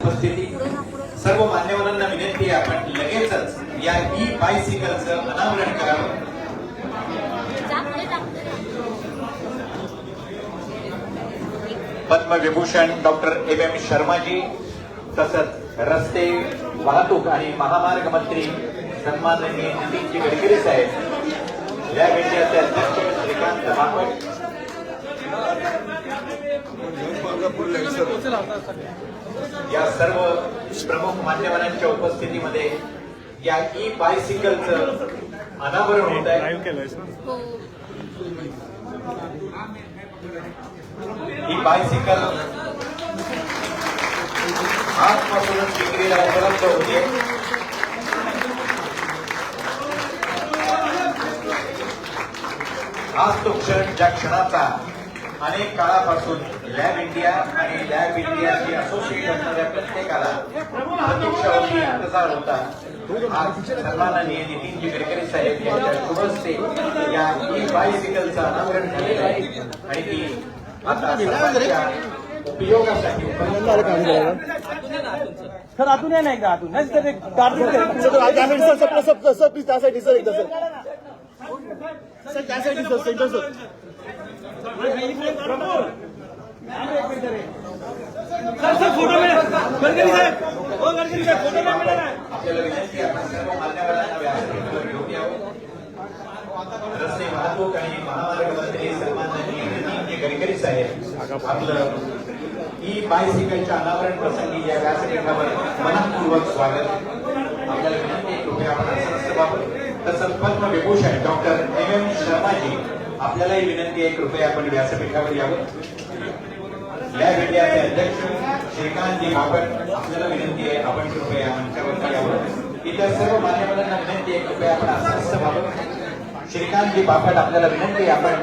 उपस्थिती. सर्व मान्यवरांना विनंती आहे आपण लगेचच या ई बायसिकलचं अनावरण करावं. पद्मविभूषण डॉक्टर एम शर्माजी तसंच रस्ते वाहतूक आणि महामार्ग मंत्री सन्माननीय नितीनजी गडकरी साहेब, या इंडियाचे अध्यक्ष श्रीकांत बापट, या सर्व प्रमुख मान्यवरांच्या उपस्थितीमध्ये या ई बायसिकलचं अनावरण होत आहे. ही बायसिकल आजपासूनच विक्रीला उपलब्ध होते. आज तो क्षण ज्या क्षणाचा अनेक काळापासून लॅब इंडिया आणि लॅब इंडियाशी असोसिएट असणाऱ्या प्रत्येकाला प्रतीक्षा होती, इंतजार होता. आज सन्माननीय नितीनजी गडकरी साहेब यांच्या शुभ हस्ते या ई बायसिकलचं अनावरण झालेलं आहे आणि ती आता सर्वांच्या उपयोगासाठी सर आतून या नाही का आतून नाही सर एक प्लीज त्यासाठी सर एकदा सर त्यासाठी sir centre sir sir photo मिळेल गडकरी साहेब हो गडकरी साहेब फोटो नाही मिळाला. आपल्याला विनंती आहे आपण सर्व मान्यवरांना व्यासपीठावर घेऊन यावं. रस्ते वाहतूक आणि महामार्ग मंत्री सन्माननीय नितीनजी गडकरी साहेब आपलं ई बायसिकलच्या अनावरण प्रसंगी या व्यासपीठावर मनपूर्वक स्वागत. आपल्याला विनंती आहे कृपया आपण आसन व्हावं. तसंच पद्मविभूषण डॉक्टर एम शर्माजी, आपल्यालाही विनंती आहे कृपया आपण व्यासपीठावर यावं. लॅब इंडियाचे अध्यक्ष श्रीकांतजी बापट, आपल्याला विनंती आहे आपण कृपया मंचावर यावं. इतर सर्व मान्यवरांना विनंती आहे कृपया आपण आसन व्हावं. श्रीकांतजी बापट, आपल्याला विनंती आहे आपण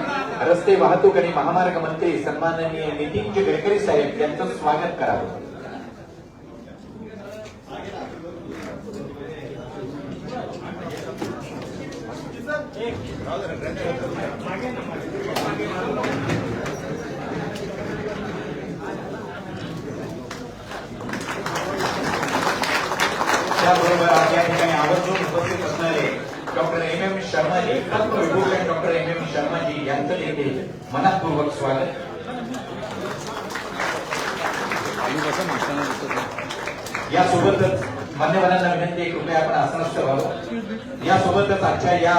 रस्ते वाहतूक आणि महामार्ग मंत्री सन्माननीय नितीनजी गडकरी साहेब यांचं स्वागत करावं. त्याबरोबर आज या ठिकाणी आवर्जून उपस्थित असणारे doctor M Sharmaji, Padma Vibhushan doctor M Sharmaji यांचं देखील मनपूर्वक स्वागत. यासोबतच मान्यवरांना विनंती आहे कृपया आपण आसनस्थ व्हावं. यासोबतच आजच्या या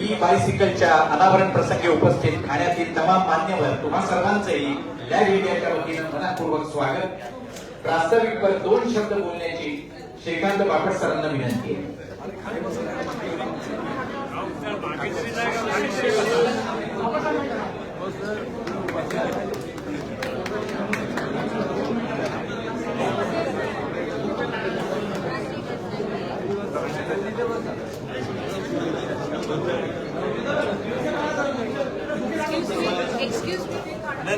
ई बायसिकलच्या अनावरण प्रसंगी उपस्थित ठाण्यातील तमाम मान्यवर तुम्हा सर्वांचंही लॅब इंडियाच्या वतीनं मनपूर्वक स्वागत. प्रास्ताविकवर 2 शब्द बोलण्याची श्रीकांत बापट सरांना विनंती आहे. एक्सक्यूज मी,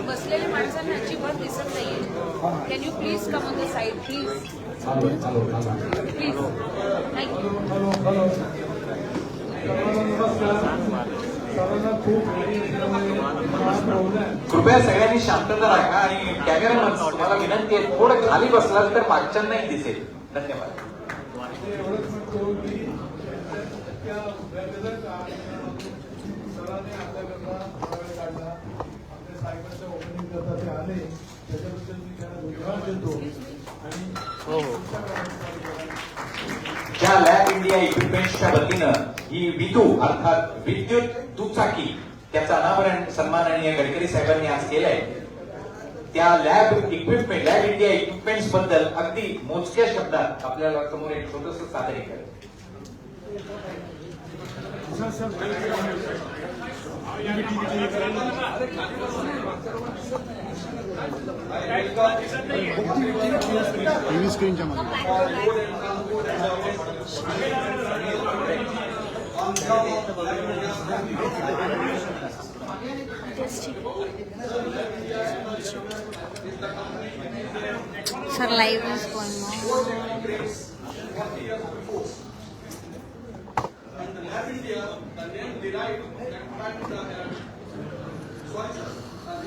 बसलेले माणसांना अजिबात दिसत नाहीये. Can you please come on the side please please. Thank you. कृपया सगळ्यांनी शांतता राखा आणि कॅमेरामन तुम्हाला विनंती आहे थोडं खाली बसलात तर मागच्यांनाही दिसेल. धन्यवाद. ज्या लॅब इंडिया इक्विपमेंट्सच्या वतीनं ही विदू अर्थात विद्युत दुचाकी त्याचं अनावरण सन्माननीय गडकरी साहेबांनी आज केलंय, त्या लॅब इंडिया इक्विपमेंट्स बद्दल अगदी मोजक्या शब्दात आपल्याला समोर एक छोटंसं सादरीकरण. टीव्ही स्क्रीनच्या Sir, live is going on.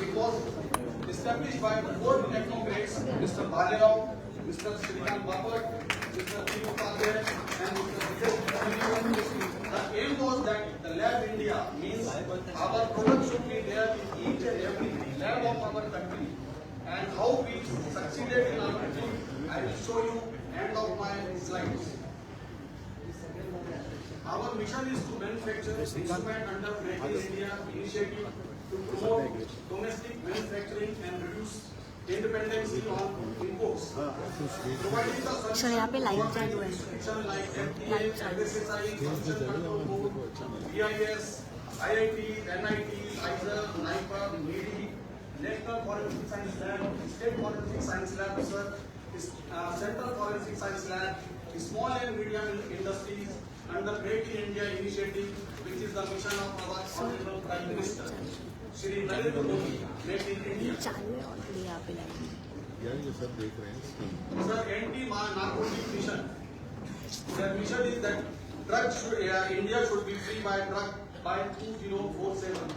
It was established by 4 technocrats, Mr. Bhalerao, Mr. Srikanth Bapat, Mr. P. Upadhyay, and Mr. Vijay. The aim was that the Lab India means our product should be there in each and every lab of our country. And how we succeeded in our country, I will show you end of my slides. Our mission is to manufacture instrument under Make in India initiative to promote domestic manufacturing and reduce dependency on imports. Providing the sir यहाँ पे light solution चालू है institutions like FDA, light चालू है FSSAI, Pollution Control Board, BIS, IIT, NIT, ISER, NIPA, NIDI, National Forensic Science Lab, State Forensic Science Lab, sir, Central Forensic Science Lab, small and medium industries under Make in India initiative, which is the mission of our Honorable Prime Minister, Shri Narendra Modi, Make in India. चालू है already यहाँ पे light यार ये सब देख रहे हैं Sir, anti-narcotic mission. Their mission is that India should be free by drug by 2047.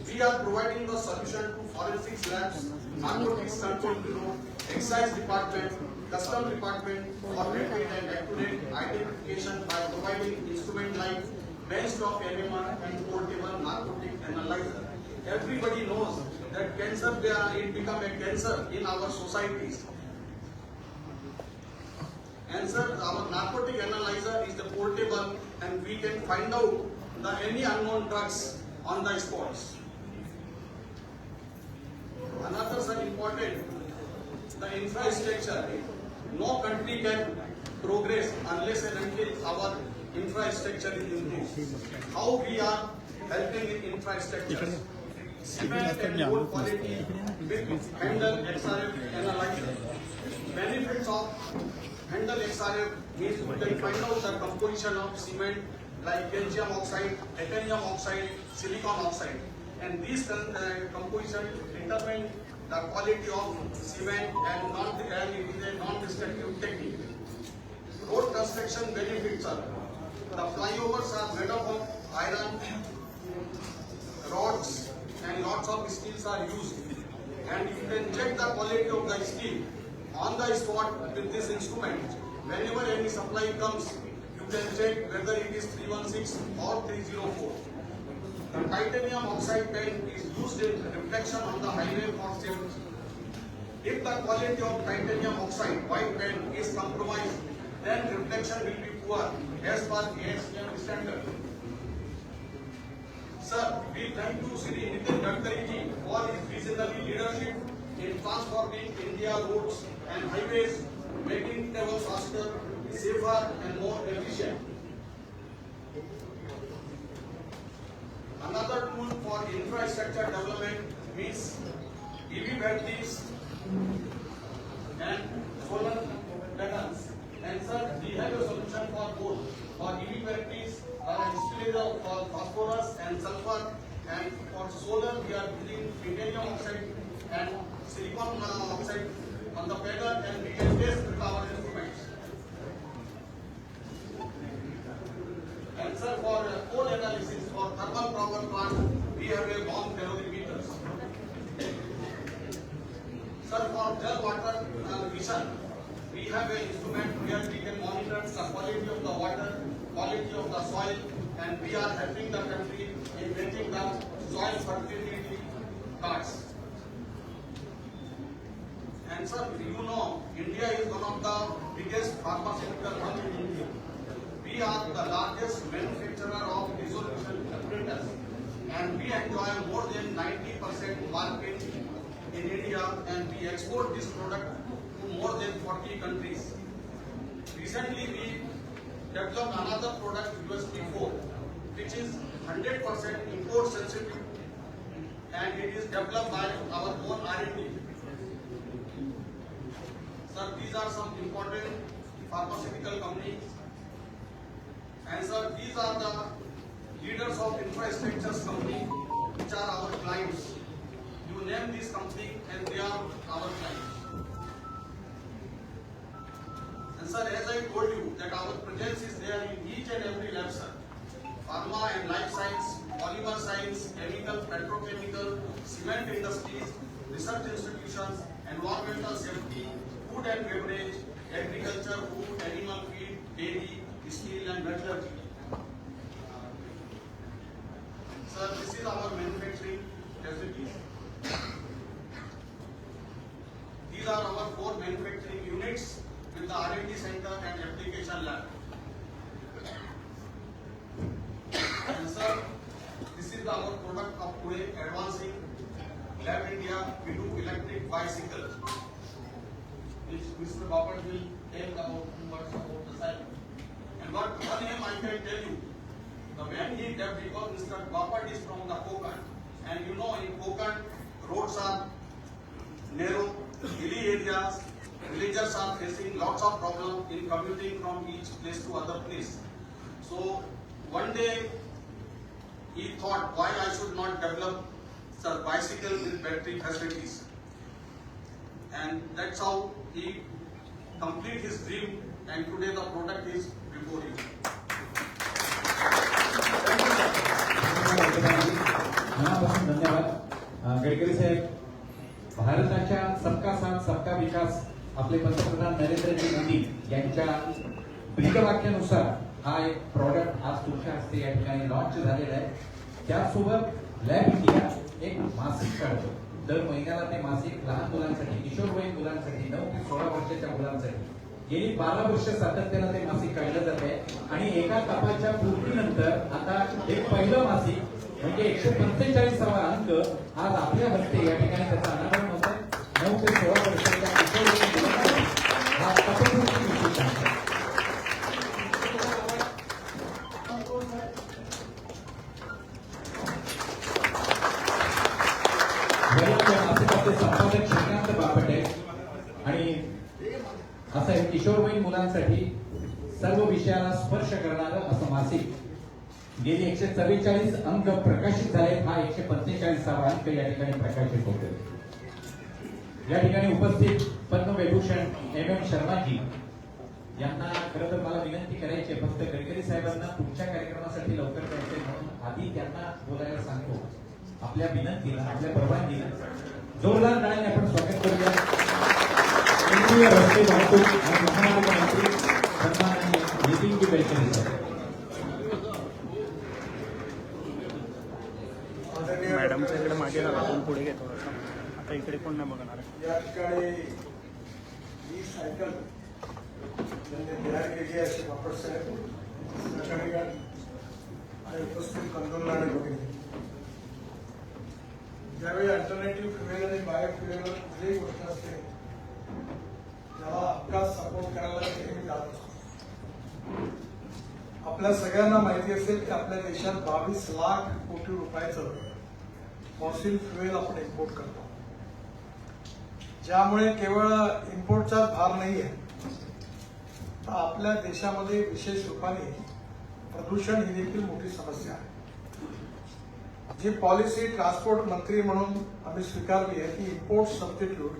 We are providing the solution to forensics labs, narcotics control bureau, excise department, custom department for rapid and accurate identification by providing instrument like benchtop NMR and portable narcotic analyzer. Everybody knows that cancer, it become a cancer in our societies. And sir, our narcotic analyzer is the portable, and we can find out any unknown drugs on the spots. Another sir important, the infrastructure. No country can progress unless and until our infrastructure is improved. How we are helping in infrastructure? Cement and gold quality with Handel XRF analyzer. Benefits of Handel XRF means we can find out the composition of cement like calcium oxide, titanium oxide, silicon oxide, and these composition determine the quality of cement and it is a non-destructive technique. Road construction benefits are the flyovers are made up of iron rods and lots of steels are used, and you can check the quality of the steel on the spot with this instrument. Whenever any supply comes, you can check whether it is 316 or 304. The titanium oxide paint is used in reflection on the highway for safety. If the quality of titanium oxide white paint is compromised, then reflection will be poor as per ASTM standard. Sir, we thank to Shri Nitin Gadkari ji for his visionary leadership in transforming India roads and highways, making travel faster, safer and more efficient. Another tool for infrastructure development means EV batteries and solar panels. And sir, we have a solution for both. For EV batteries, distillation for phosphorus and sulfur, and for solar, we are using titanium oxide and silicon oxide on the pedal, and we can test with our instruments. And sir, for coal analysis for thermal power plant, we have a bomb calorimeters. Sir, for gel water vision, we have an instrument where we can monitor the quality of the water, quality of the soil, and we are helping the country in making the soil fertility cards. And sir, you know, India is one of the biggest pharmaceutical hub in India. We are the largest manufacturer of resolution apparatus, and we enjoy more than 90% market in India, and we export this product to more than 40 countries. Recently, we developed another product, USB4, which is 100% import sensitive, and it is developed by our own R&D. Sir, these are some important pharmaceutical companies. And sir, these are the leaders of infrastructure company, which are our clients. You name this company and they are our clients. And sir, as I told you that our presence is there in each and every lab, sir. Pharma and life science, polymer science, chemical, petrochemical, cement industries, research institutions, environmental safety, food and beverage, agriculture, food, animal feed, dairy, steel and metallurgy. Sir, this is our manufacturing facilities. These are our 4 manufacturing units with the R&D center and application lab. And sir, this is our product of today, advancing Lab India. We do electric bicycle, which Mr. Bapat will tell about the site. And what one name I can tell you, the main need that because Mr. Bapat is from the Konkan, and you know in Konkan roads are narrow, hilly areas, villagers are facing lots of problems in commuting from each place to other place. So one day he thought, why I should not develop a bicycle with battery facilities, and that's how he complete his dream, and today the product is before you. मनापासून धन्यवाद गडकरी साहेब. भारताच्या सबका साथ सबका विकास आपले पंतप्रधान नरेंद्रजी मोदी यांच्या ब्रीदवाक्यानुसार हा एक प्रॉडक्ट आज तुमच्या हस्ते या ठिकाणी लॉन्च झालेला आहे. त्यासोबत लॅब इंडिया एक मासिक काढतो. दर महिन्याला ते मासिक लहान मुलांसाठी, किशोरवयीन मुलांसाठी, 9 ते 16 वर्षाच्या मुलांसाठी गेली 12 वर्ष सातत्यानं ते मासिक काढलं जात आहे. आणि एका तापाच्या पूर्तीनंतर आता एक पहिलं मासिक म्हणजे 145वा अंक आज आपल्या हस्ते या ठिकाणी त्याचा अनावरण होत आहे. 9 ते 16 वर्षाच्या किशोरवयीन मुलांसाठी हा तापपूर्ती विशेष आहे. मासिकाचे संपादक श्रीकांत बापट आहे आणि असं हे किशोरवयीन मुलांसाठी सर्व विषयाला स्पर्श करणारं असं मासिक गेली 144 अंक प्रकाशित झाले. हा 145वा अंक या ठिकाणी प्रकाशित होतो. या ठिकाणी उपस्थित पद्मविभूषण MM शर्माजी यांना खरं तर मला विनंती करायची आहे, फक्त गडकरी साहेबांना पुढच्या कार्यक्रमासाठी लवकर जायचे म्हणून आधी त्यांना बोलायला सांगतो. आपल्या विनंतीला, आपल्या परवानगीला जोरदार टाळ्यांनी आपण स्वागत करूया. केंद्रीय रस्ते वाहतूक आणि महामार्ग मंत्री सन्माननीय नितीनजी गडकरी साहेब. मॅडमच्या इकडे मागे राहा, आपण पुढे घेतो. आता इकडे कोण नाही बघणार. या ठिकाणी ही सायकल ज्यांनी तयार केली आहे असे बापट साहेब, सहकारीगण आणि उपस्थित कंदोलना आणि भगिनी. ज्यावेळी अल्टरनेटिव्ह फ्युएल आणि बायो फ्युएलवर कुठलीही गोष्ट असते त्याला अपघात सपोर्ट करायला नेहमी जात असतो. आपल्या सगळ्यांना माहिती असेल की आपल्या देशात 22 लाख कोटी रुपयाचं फॉसिल फ्युएल आपण इम्पोर्ट करतो, ज्यामुळे केवळ इम्पोर्टचा भार नाही आहे, तर आपल्या देशामध्ये विशेष रूपाने प्रदूषण ही देखील मोठी समस्या आहे. जी पॉलिसी ट्रान्सपोर्ट मंत्री म्हणून आम्ही स्वीकारली आहे की import substitute,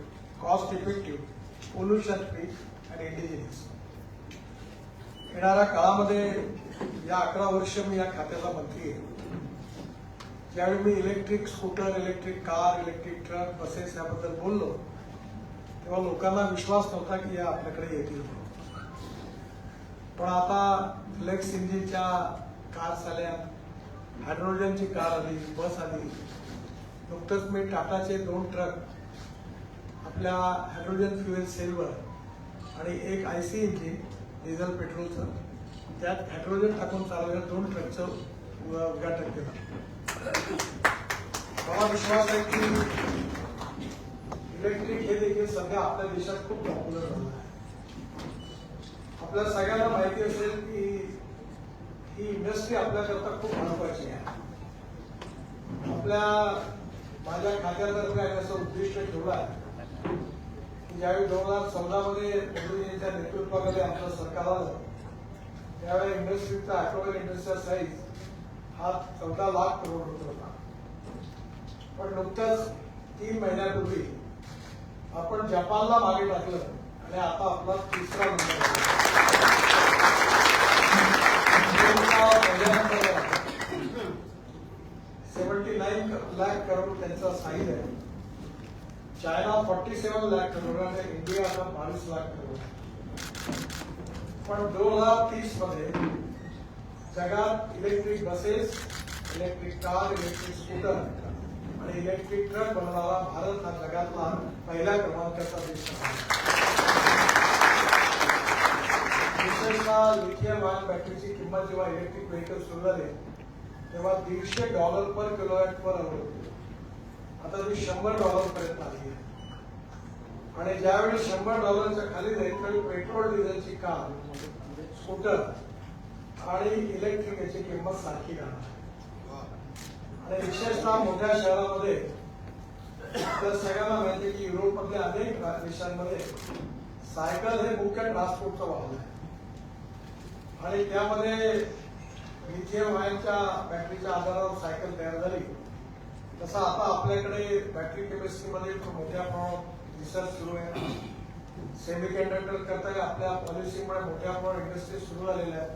cost effective, pollution free आणि इंडिजिनियस. येणाऱ्या काळामध्ये या 11 वर्ष मी या खात्याचा मंत्री आहे. ज्यावेळी मी electric scooter, electric car, electric truck, buses याबद्दल बोललो तेव्हा लोकांना विश्वास नव्हता की या आपल्याकडे येतील. पण आता फ्लेक्स इंजिनच्या कार्स आल्या, हायड्रोजनची कार आली, बस आली. नुकतंच मी टाटाचे 2 ट्रक आपल्या हायड्रोजन फ्युएल सेलवर आणि एक IC इंजिन डिझेल पेट्रोलचं त्यात हायड्रोजन टाकून चालवलेल्या 2 ट्रकचं उद्घाटन केलं. मला विश्वास आहे की इलेक्ट्रिक हे देखील सध्या आपल्या देशात खूप पॉप्युलर झालं आहे. आपल्या सगळ्यांना माहिती असेल की ही इंडस्ट्री आपल्याकरता खूप महत्वाची आहे. माझ्या खात्यातर्फे असं उद्दिष्ट ठेवलं आहे की ज्यावेळी 2014 मध्ये मोदीजींच्या नेतृत्वाखाली आमचं सरकार आलं त्यावेळी इंडस्ट्रीचा ऑटोमोबाईल इंडस्ट्रीचा साईज हा 14 लाख करोड रुपये होता. पण नुकतंच 3 महिन्यापूर्वी आपण जपानला मागे टाकलं आणि आता आपला 3रा नंबर 79 लाख करोड त्यांचा साईज आहे. चायना 47 लाख करोड आणि इंडिया आता 22 लाख करोड. पण 2030 मध्ये जगात electric buses, electric car, electric scooter आणि इलेक्ट्रिक ट्रक बनवणारा भारत हा जगातला पहिल्या क्रमांकाचा देश आहे. विशेषतः लिथियम आयन बॅटरीची किंमत जेव्हा इलेक्ट्रिक व्हेकल सुरू झाले तेव्हा $150 पर किलोवॅट वर होती. आता ती $100 पर्यंत आली आहे. आणि ज्यावेळी $100 खाली जाईल त्यावेळी पेट्रोल डिझेलची कार, स्कूटर आणि इलेक्ट्रिक याची किंमत सारखी राहणार. आणि विशेषतः मोठ्या शहरामध्ये तर सगळ्यांना माहिती की युरोपमधल्या अनेक देशांमध्ये सायकल हे मुख्य ट्रान्सपोर्टचं वाहन आहे. आणि त्यामध्ये लिथियम आयनच्या बॅटरीच्या आधारावर सायकल तयार झाली. तसं आता आपल्याकडे बॅटरी केमिस्ट्रीमध्ये मोठ्या प्रमाणात रिसर्च सुरू आहे. सेमीकंडक्टर करता आपल्या पॉलिसीमुळे मोठ्या प्रमाणात इंडस्ट्री सुरू झालेल्या आहेत.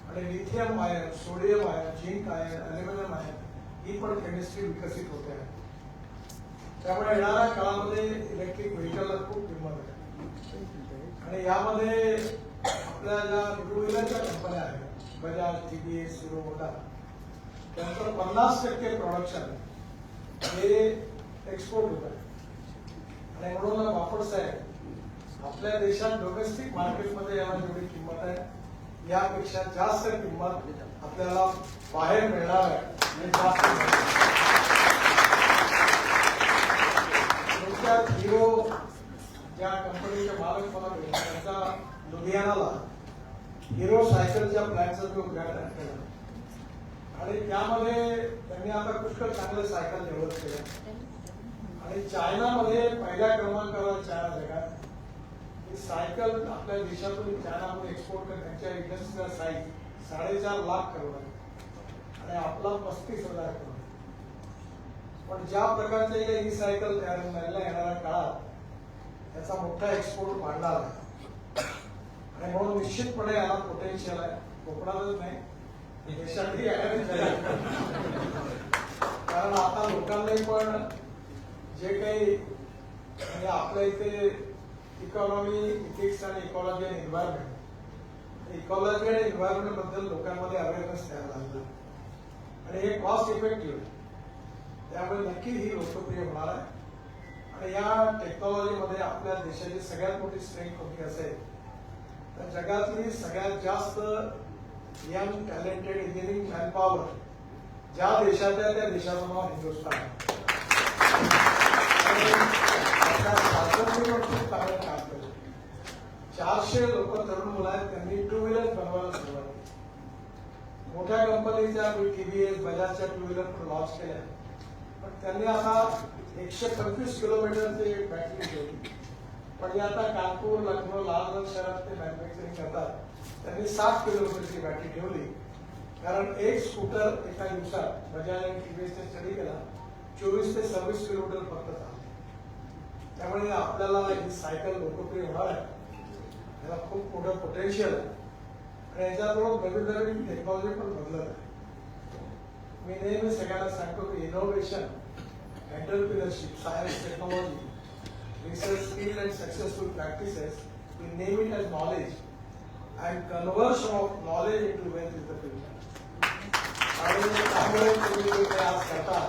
आणि lithium ion, sodium ion, zinc ion, aluminium ion ही पण केमिस्ट्री विकसित होते आहे. त्यामुळे येणाऱ्या काळामध्ये इलेक्ट्रिक व्हेकलला खूप किंमत आहे. आणि यामध्ये आपल्या ज्या टू व्हीलरच्या कंपन्या आहेत, बजाज, TVS, हिरो होंडा, त्यांचं 50% प्रोडक्शन हे एक्सपोर्ट होत आहे. आणि म्हणून बापट साहेब आपल्या देशात डोमेस्टिक मार्केटमध्ये याला जेवढी किंमत आहे यापेक्षा जास्त किंमत आपल्याला बाहेर मिळणार आहे. आणि जास्त तुमच्यात हिरो ज्या कंपनीचे मालक मला भेटले त्यांचा लुधियानाला हिरो सायकलच्या प्लॅनचं मी उद्घाटन केलं. आणि त्यामध्ये त्यांनी आता पुष्कळ चांगले सायकल डेव्हलप केले. आणि चायनामध्ये पहिल्या क्रमांकावर चायना जगात ही सायकल आपल्या देशातून चायनामध्ये एक्सपोर्ट करत. त्यांच्या इंडस्ट्रीयल साईज 4.5 लाख करोड आहे आणि आपला 35,000 करोड. पण ज्या प्रकारच्या ही सायकल तयार झालेल्या येणाऱ्या काळात त्याचा मोठा एक्सपोर्ट वाढणार आहे. आणि म्हणून निश्चितपणे याला पोटेन्शियल आहे. कोकणातच नाही देशातही कारण आता लोकांनाही पण जे काही म्हणजे आपल्या इथे इकॉनॉमी, इथिक्स आणि इकॉलॉजी आणि एन्व्हायरमेंट, इकॉलॉजी आणि एन्व्हायरमेंट बद्दल लोकांमध्ये अवेअरनेस तयार झालेला आणि हे कॉस्ट इफेक्टिव्ह आहे. त्यामुळे नक्की ही लोकप्रिय होणार आहे. आणि या टेक्नॉलॉजीमध्ये आपल्या देशाची सगळ्यात मोठी स्ट्रेंथ कोणती असेल तर जगातली सगळ्यात जास्त यंग टॅलेंटेड इंजिनिअरिंग मॅनपॉवर ज्या देशात आहे त्या देशाचं नाव हिंदुस्थान आहे. आपल्या स्वातंत्र्यावर खूप चांगलं काम केलं. 400 लोक तरुण मुलं आहेत त्यांनी टू व्हीलर बनवायला सुरुवात केली. मोठ्या कंपनीच्या TVS, बजाजच्या टू व्हीलर पण लॉन्च केल्या. पण त्यांनी आता 125 किलोमीटरची बॅटरी ठेवली. पण आता कानपूर, लखनौ, लालगंज शहरात ते मॅन्युफॅक्चरिंग करतात. त्यांनी 60 किलोमीटरची बॅटरी ठेवली. कारण एक स्कूटर एका दिवसात बजाज आणि TVSने स्टडी केला 24 ते 26 किलोमीटर फक्त चालते. त्यामुळे आपल्याला ही सायकल लोकप्रिय होणार आहे. याला खूप मोठं पोटेन्शियल आहे. आणि याच्याबरोबर नवीन नवीन टेक्नॉलॉजी पण बदलत आहे. मी नेहमी सगळ्यांना सांगतो की innovation, entrepreneurship, science, technology, research skill and successful practices, we name it as knowledge, and conversion of knowledge into wealth is the future. आणि त्यामुळे तुम्ही जे काही आज करता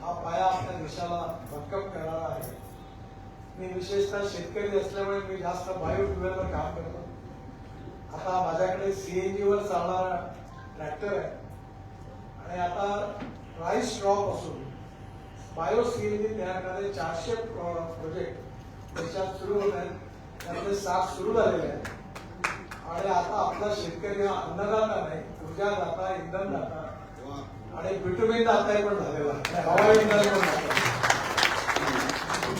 हा पाया आपल्या देशाला भक्कम करणारा आहे. मी विशेषतः शेतकरी असल्यामुळे मी जास्त बायो फ्युएलवर काम करतो. आता माझ्याकडे CNG वर चालणारा ट्रॅक्टर आहे. आणि आता राईस स्ट्रॉ पासून बायो CNG तयार करणारे 400 प्रोजेक्ट देशात सुरू होत आहेत. त्यामध्ये 60 सुरू झालेले आहेत. आणि आता आपला शेतकरी हा अन्नदाता नाही, ऊर्जादाता, इंधनदाता आणि बिटुमिन दाता पण झालेला आहे. हवाई इंधन पण दाता.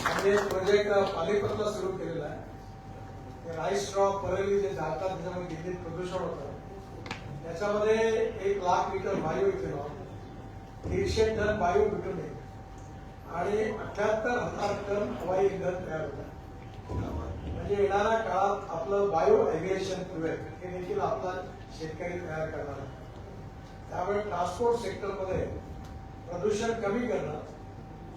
म्हणजे प्रोजेक्ट पानिपतला सुरू केलेला आहे. राईस स्ट्रॉ परेली जे जातात त्याच्यामध्ये दिल्लीत प्रदूषण होतं. त्याच्यामध्ये 1 lakh litre bio ethanol, 150 tonne bio bitumen आणि 78,000 टन हवाई इंधन तयार होतं. म्हणजे येणाऱ्या काळात आपलं बायो एव्हिएशन फ्युएल हे देखील आपला शेतकरी तयार करणार आहे. त्यामुळे ट्रान्सपोर्ट सेक्टरमध्ये प्रदूषण कमी करणं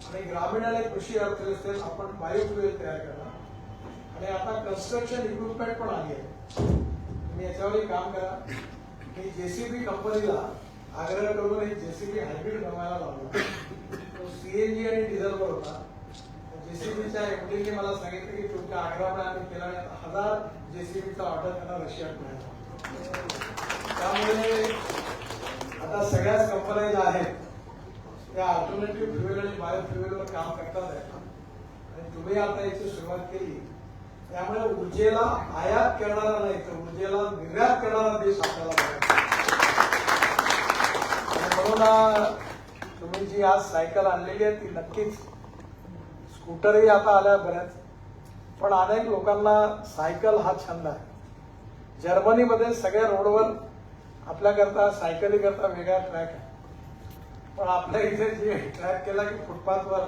आणि ग्रामीण आणि कृषी अर्थव्यवस्थेत आपण बायोफ्युएल तयार करणार आणि आता कन्स्ट्रक्शन इक्विपमेंट पण आली आहे. तुम्ही याच्यावरही काम करा. मी जेसीबी कंपनीला आग्रह करून एक जेसीबी हायब्रिड बनवायला लावला. तो सीएनजी आणि डिझेलवर होता. जेसीबीच्या एमडीने मला सांगितलं की तुमच्या आग्रहामुळे आम्ही केला आणि 1000 जेसीबीचा ऑर्डर त्यांना रशियात मिळाला. त्यामुळे आता सगळ्याच कंपन्या ज्या आहेत त्या अल्टरनेटिव्ह फ्युएल आणि बायोफ्युएलवर काम करतात आहेत आणि तुम्ही आता याची सुरुवात केली. त्यामुळे ऊर्जेला आयात करणारा नाही तर ऊर्जेला निर्यात करणारा देश आपल्याला बघायचा. म्हणून तुम्ही जी आज सायकल आणलेली आहे ती नक्कीच, स्कूटरही आता आल्या बऱ्याच, पण अनेक लोकांना सायकल हा छंद आहे. जर्मनीमध्ये सगळ्या रोडवर आपल्याकरता सायकली करता वेगळा ट्रॅक आहे, पण आपल्या इथे जे ट्रॅक केला की फुटपाथवर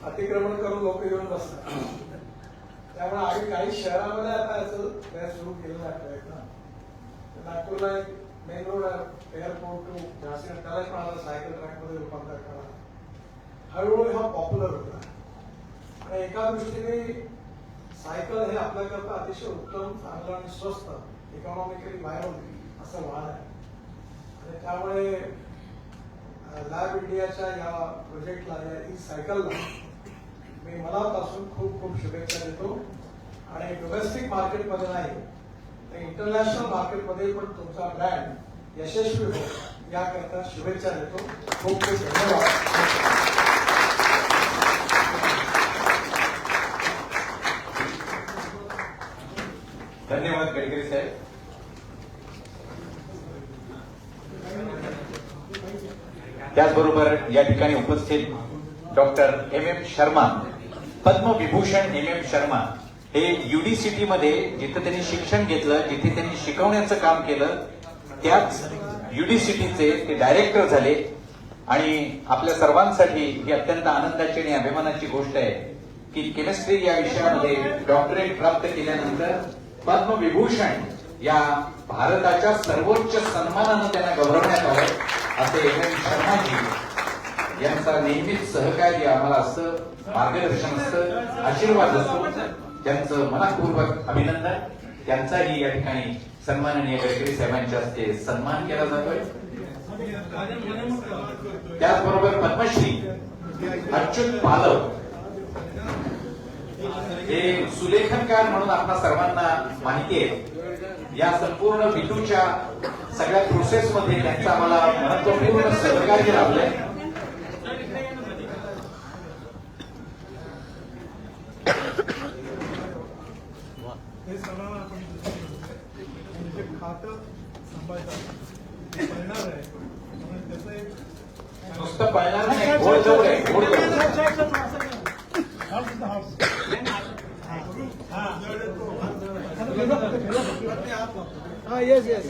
अतिक्रमण करून लोक येऊन बसतात. त्यामुळे आम्ही काही शहरामध्ये आता याचं प्रयास सुरू केलेला आहे प्रयत्न. नागपूरला एक मेन रोड आहे एअरपोर्ट टू झाशी, त्याला पण आता सायकल ट्रॅकमध्ये रूपांतर करा. हळूहळू हा पॉप्युलर होता आणि एका दृष्टीने सायकल हे आपल्याकरता अतिशय उत्तम, चांगलं आणि स्वस्त, इकॉनॉमिकली वायबल असं वाहन आहे. आणि त्यामुळे लॅब इंडियाच्या या प्रोजेक्टला, या ई सायकलला मी मनापासून खूप खूप शुभेच्छा देतो. आणि डोमेस्टिक मार्केटमध्ये नाही तर इंटरनॅशनल मार्केटमध्ये पण तुमचा ब्रँड यशस्वी हो याकरता शुभेच्छा देतो. खूप खूप धन्यवाद. धन्यवाद गडकरी साहेब. त्याचबरोबर या ठिकाणी उपस्थित doctor MM Sharma, Padma Vibhushan MM Sharma, हे UDCT मध्ये जिथे त्यांनी शिक्षण घेतलं, जिथे त्यांनी शिकवण्याचं काम केलं, त्याच UDCTचे ते डायरेक्टर झाले. आणि आपल्या सर्वांसाठी ही अत्यंत आनंदाची आणि अभिमानाची गोष्ट आहे की केमिस्ट्री या विषयामध्ये डॉक्टरेट प्राप्त केल्यानंतर पद्मविभूषण या भारताच्या सर्वोच्च सन्मानानं त्यांना गौरवण्यात आलं. असे MM शर्माजी यांचा नेहमीच सहकार्य आम्हाला असतं, मार्गदर्शन असतं, आशीर्वाद असतो. त्यांचं मनपूर्वक अभिनंदन. त्यांचाही या ठिकाणी सन्माननीय गडकरी साहेबांच्या हस्ते सन्मान केला जातोय. त्याचबरोबर पद्मश्री अच्युत पालव हे सुलेखनकार म्हणून आपल्या सर्वांना माहिती आहे. या संपूर्ण बिटूच्या सगळ्या प्रोसेसमध्ये त्यांचं आम्हाला महत्वपूर्ण सहकार्य लाभलंय. हे सगळं आपण जे खातं सांभाळतात ते पळणार आहे. त्याचं एक नुसतं पळणार नाही, गोड जवळ आहे, गोड जवळ. Yes yes.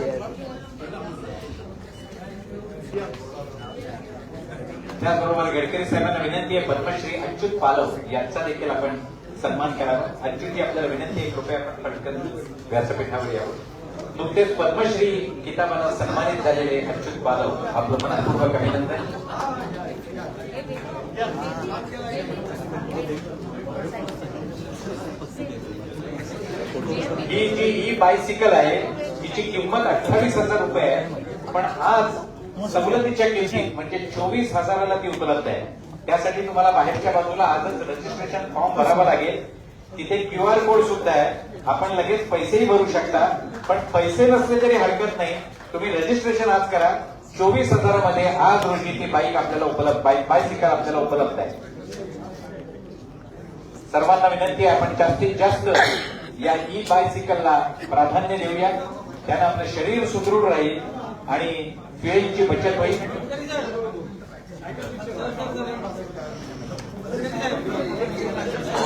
त्याचबरोबर गडकरी साहेबांना विनंती आहे पद्मश्री अच्युत पालव यांचा देखील आपण सन्मान करावा. अच्युतजी आपल्याला विनंती आहे, कृपया आपण पटकन व्यासपीठावर यावं. नुकतेच पद्मश्री किताबानं सन्मानित झालेले अच्युत पालव, आपलं मनपूर्वक अभिनंदन. ही जी ई बायसिकल आहे हिची किंमत 28,000 रुपये आहे, पण आज सवलतीच्या किमतीत म्हणजे 24,000ला ती उपलब्ध आहे. त्यासाठी तुम्हाला बाहेरच्या बाजूला आजच रजिस्ट्रेशन फॉर्म भरावा लागेल. तिथे QR कोड सुद्धा आहे, आपण लगेच पैसेही भरू शकता. पण पैसे नसले तरी हरकत नाही, तुम्ही रजिस्ट्रेशन आज करा. 24,000मध्ये आज रोजी ती बाईक आपल्याला उपलब्ध, बायसिकल आपल्याला उपलब्ध आहे. सर्वांना विनंती आहे आपण जास्तीत जास्त या ई बायसिकलला प्राधान्य देऊया. त्यानं आपलं शरीर सुदृढ राहील आणि फ्युएलची बचत होईल.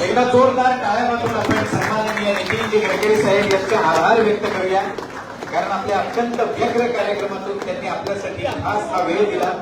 एकदा जोरदार टाळ्या वाजवून आपण सन्माननीय नितीनजी गडकरी साहेब यांचे आभार व्यक्त करूया. कारण आपल्या अत्यंत व्यग्र कार्यक्रमातून त्यांनी आपल्यासाठी खास हा वेळ दिला.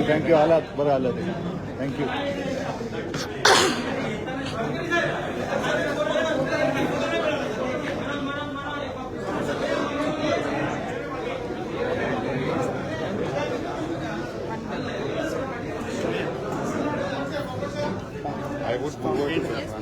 थँक्यू आलात बरं आलं ते thank you I would forward to